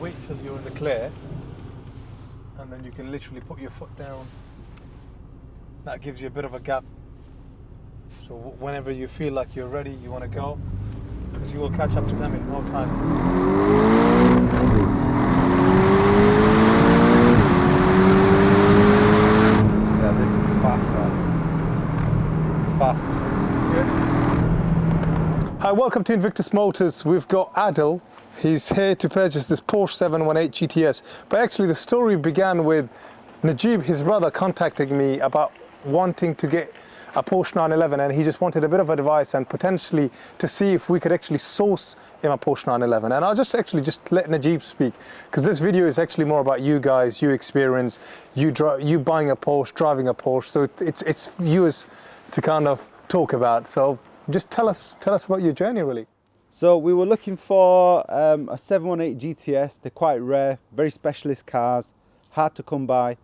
Wait till you're in the clear, and then you can literally put your foot down. That gives you a bit of a gap. So whenever you feel like you're ready, you want to go, because you will catch up to them in no time. Yeah, this is fast, man. It's fast. It's good. Hi, welcome to Invictus Motors. We've got Adil. He's here to purchase this Porsche 718 GTS. But actually the story began with Najeeb, his brother, contacting me about wanting to get a Porsche 911, and he just wanted a bit of advice and potentially to see if we could actually source him a Porsche 911. And I'll just let Najeeb speak, because this video is actually more about you guys, you experience, you buying a Porsche, driving a Porsche. So it's viewers to kind of talk about. So just tell us about your journey, really. So we were looking for a 718 GTS. They're quite rare, very specialist cars, hard to come by.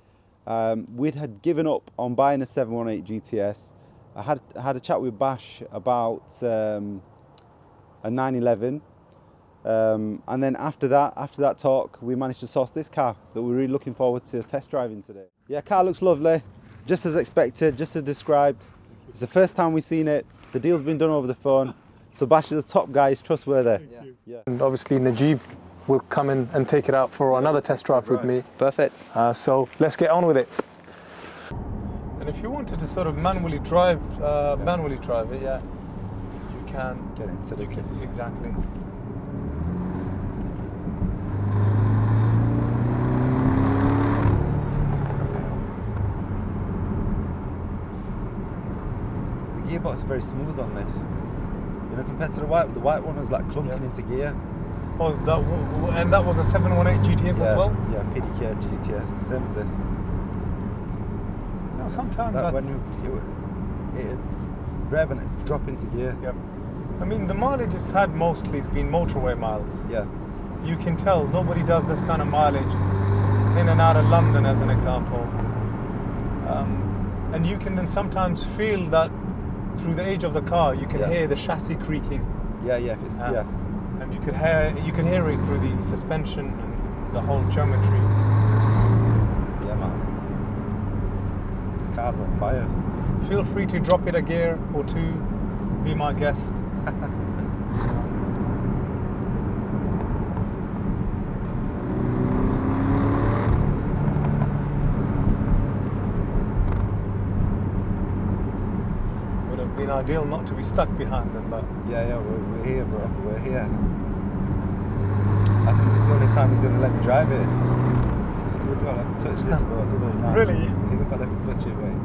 We'd had given up on buying a 718 GTS. I had a chat with Bash about a 911, and then after that talk, we managed to source this car that we're really looking forward to test driving today. Yeah, car looks lovely, just as expected, just as described. It's the first time we've seen it. The deal's been done over the phone, so Bash is a top guy, he's trustworthy. Yeah. And obviously Najeeb will come in and take it out for another test drive with me. Perfect. So let's get on with it. And if you wanted to sort of manually drive it, yeah, you can Get into the kit. Exactly. The gearbox is very smooth on this. You know, compared to the white one was like clunking into gear. Oh, and that was a 718 GTS as well? Yeah, PDK GTS, same as this. You know, sometimes When it rev and it drop into gear. Yep. I mean, the mileage it's had mostly has been motorway miles. Yeah. You can tell nobody does this kind of mileage in and out of London, as an example. And you can then sometimes feel that through the age of the car, you can hear the chassis creaking. Yeah, yeah. And you can hear it through the suspension and the whole geometry. Yeah, man. This car's on fire. Feel free to drop it a gear or two. Be my guest. Would have been ideal not to be stuck behind them, but Yeah, we're here, bro. We're here. I think it's the only time he's going to let me drive it. You don't let me touch this at all. Really? He won't let me touch it, mate.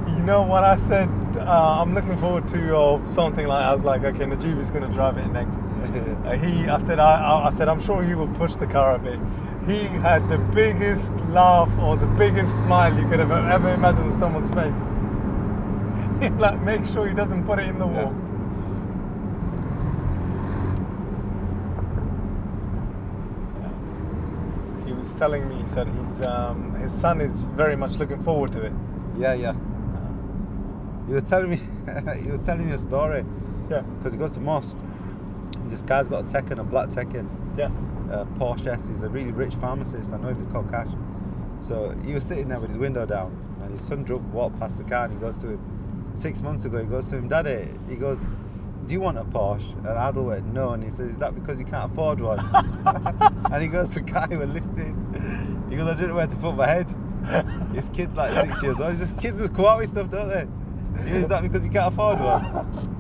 You know what I said? I'm looking forward to or something like. I was like, okay, Najeeb is going to drive it next. I said I'm sure he will push the car a bit. He had the biggest laugh or the biggest smile you could have ever imagined on someone's face. Like, make sure he doesn't put it in the wall. He was telling me, he said his son is very much looking forward to it. Yeah. You were telling me a story. Yeah. Because he goes to mosque. And this guy's got a Tekken, a black Tekken. Yeah. Porsche S. He's a really rich pharmacist. I know him. He's called Cash. So he was sitting there with his window down, and his son walked past the car, and he goes to him. 6 months ago, he goes to him, Daddy. He goes, do you want a Porsche? And Adil went, no. And he says, is that because you can't afford one? And he goes to the guy who was listening. He goes, I didn't know where to put my head. His kid's like 6 years old. Kids just come out with stuff, don't they? He goes, is that because you can't afford one?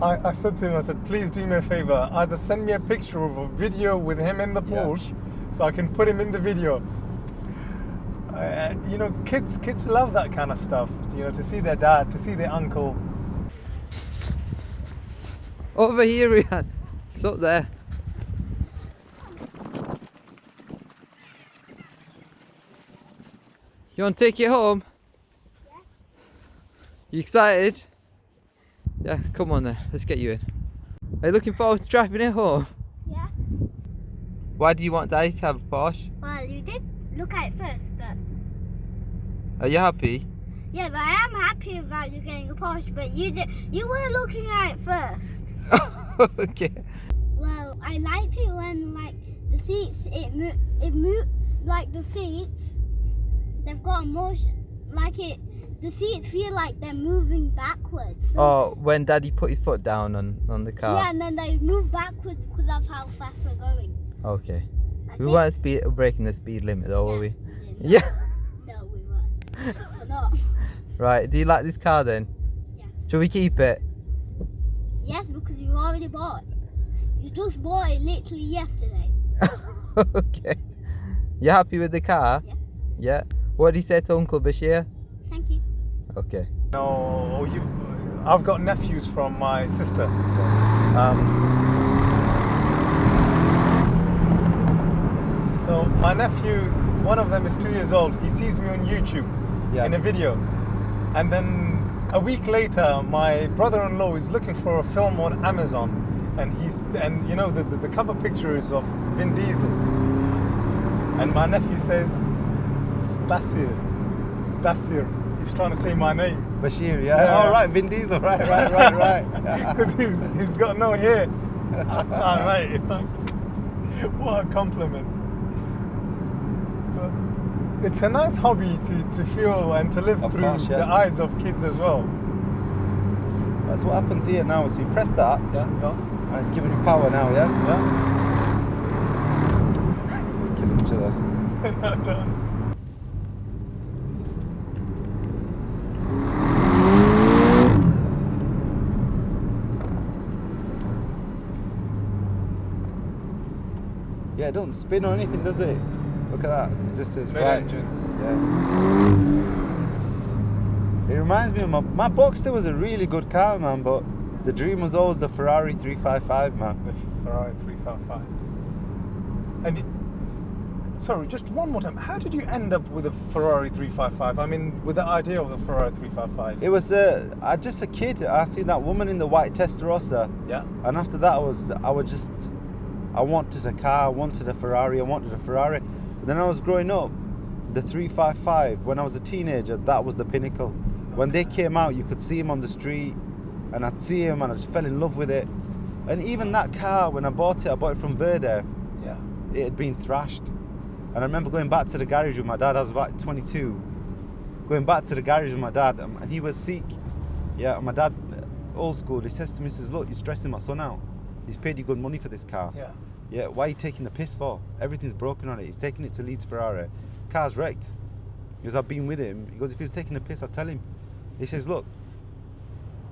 I said to him, I said, please do me a favor. Either send me a picture of a video with him in the Porsche, so I can put him in the video. You know, kids love that kind of stuff. You know, to see their dad, to see their uncle. Over here, Rian. It's up there. You want to take it home? Yeah. You excited? Yeah, come on then. Let's get you in. Are you looking forward to driving it home? Yeah. Why do you want Daddy to have a Porsche? Well, you did look at it first, but Are you happy? Yeah, but I am happy about you getting a Porsche, but you were looking at it first. Okay. Well, I liked it when like the seats, it moved like the seats, they've got a motion, like the seats feel like they're moving backwards. So, Oh, when Daddy put his foot down on the car. yeah, and then they move backwards because of how fast we're going. Okay. I We think- weren't breaking the speed limit though, were we? Yeah. Yeah. No, we weren't. So not. Right. Do you like this car then? Yeah. Shall we keep it? Yes, because you already bought it. You just bought it literally yesterday. Okay. You happy with the car? Yeah. Yeah. What did he say to Uncle Bashir? Thank you. Okay. No, I've got nephews from my sister. So my nephew, one of them is 2 years old. He sees me on YouTube in a video, and then a week later, my brother-in-law is looking for a film on Amazon, and you know the cover picture is of Vin Diesel, and my nephew says, Basir. He's trying to say my name. Bashir, yeah. Oh, right, Vin Diesel, right. Because he's got no hair. Right. What a compliment. But it's a nice hobby to feel and to live Of through course, yeah. the eyes of kids as well. That's what happens here now. So you press that, Yeah, go. and it's giving you power now, yeah? Yeah. We're killing each other. Not done. Yeah, it don't spin or anything, does it? Look at that. It just says Mid-engine. Yeah. It reminds me of my Boxster was a really good car, man, but the dream was always the Ferrari 355, man. The Ferrari 355. And sorry, just one more time. How did you end up with a Ferrari 355? I mean, with the idea of the Ferrari 355. It was just a kid. I seen that woman in the white Testarossa, Yeah. and after that, I wanted a car. I wanted a Ferrari. But then I was growing up, the 355. When I was a teenager, that was the pinnacle. When they came out, you could see him on the street, and I'd see him, and I just fell in love with it. And even that car, when I bought it from Verde. Yeah. It had been thrashed. And I remember going back to the garage with my dad. I was about 22. Going back to the garage with my dad, and he was Sikh. Yeah, and my dad, old school, he says to me, he says, look, you're stressing my son out. He's paid you good money for this car. Yeah. Yeah, why are you taking the piss for? Everything's broken on it. He's taking it to Leeds Ferrari. Car's wrecked. He goes, I've been with him. He goes, if he was taking the piss, I'll tell him. He says, look,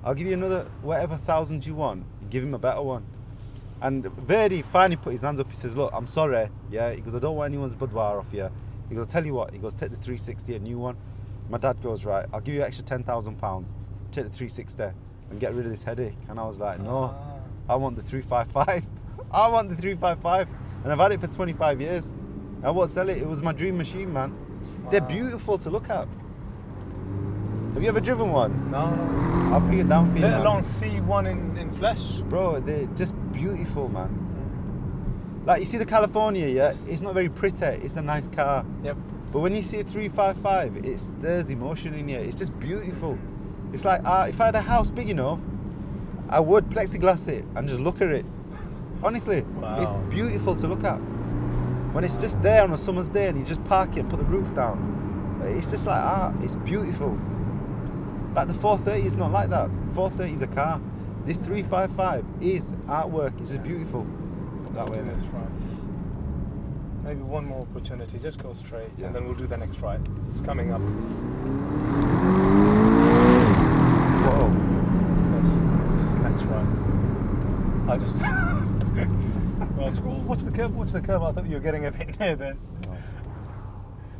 I'll give you another whatever thousand you want. You give him a better one. And Verdi finally put his hands up. He says, look, I'm sorry. Yeah, he goes, I don't want anyone's boudoir off you. He goes, I'll tell you what. He goes, take the 360, a new one. My dad goes, right, I'll give you extra £10,000. Take the 360 and get rid of this headache. And I was like, no, I want the 355. I want the 355. And I've had it for 25 years. I won't sell it. It was my dream machine, man. Wow. They're beautiful to look at. Have you ever driven one? No. I'll bring it down for you. Let alone see one in flesh. Bro, they're just beautiful, man. Like, you see the California, yeah? It's not very pretty. It's a nice car. Yep. But when you see a 355, there's emotion in you. It's just beautiful. It's like, if I had a house big enough, I would plexiglass it and just look at it. Honestly, Wow. It's beautiful to look at. When it's just there on a summer's day and you just park it and put the roof down, it's just like art. It's beautiful. Like the 430 is not like that. 430 is a car. This 355 is artwork. It's just beautiful. That way. That's right. Maybe one more opportunity. Just go straight, Yeah. and then we'll do the next right. It's coming up. Whoa. This next right. I just. What's the curve? What's the curve? I thought you were getting a bit near there.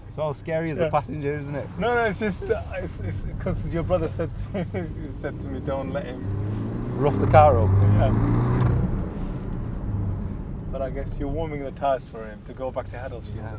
It's all scary as a passenger, isn't it? No, it's just it's because your brother said to me, don't let him. Rough the car up. Yeah. But I guess you're warming the tires for him to go back to Huddersfield. Yeah.